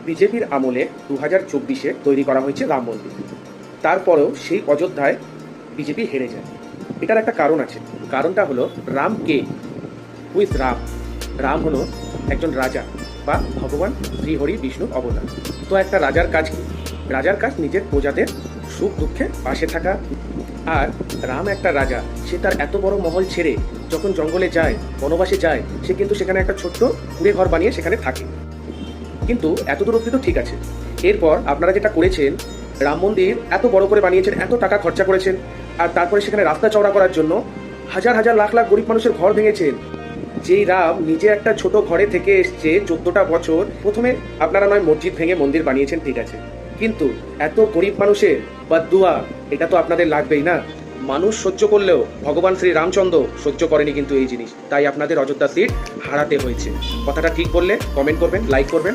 বিজেপির আমলে 2024-এ তৈরি করা হয়েছে রাম মন্দির। তারপরেও সেই অযোধ্যায় বিজেপি হেরে যায়। এটার একটা কারণ আছে। কারণটা হলো রাম কে? Who is Ram? রাম হলো একজন রাজা বা ভগবান শ্রীহরি বিষ্ণুর অবতার। তো একটা রাজার কাজ কি? রাজার কাজ নিজের প্রজাদের সুখ দুঃখে পাশে থাকা। আর রাম একটা রাজা, সে তার এত বড় মহল ছেড়ে যখন জঙ্গলে যায়, বনবাসে যায়, সে কিন্তু সেখানে একটা ছোট্ট কুঁড়ে ঘর বানিয়ে সেখানে থাকে। কিন্তু এতদূর অব্দি তো ঠিক আছে। এরপর আপনারা যেটা করেছেন, রাম মন্দির এত বড় করে বানিয়েছেন, এত টাকা খরচা করেছেন, আর তারপরে সেখানে রাস্তা চওড়া করার জন্য হাজার হাজার লাখ লাখ গরিব মানুষের ঘর ভেঙেছেন। যেই রাম নিজে একটা ছোট ঘরে থেকে এসছে 14টা বছর, প্রথমে আপনারা নয় মসজিদ ভেঙে মন্দির বানিয়েছেন, ঠিক আছে, কিন্তু এত গরিব মানুষের বাদদুয়া এটা তো আপনাদের লাগবেই না। মানুষ সহ্য করলেও ভগবান শ্রী রামচন্দ্র সহ্য করেনি কিন্তু এই জিনিস, তাই আপনাদের অযোধ্যা সিট হারাতে হয়েছে। কথাটা ঠিক বললে কমেন্ট করবেন, লাইক করবেন।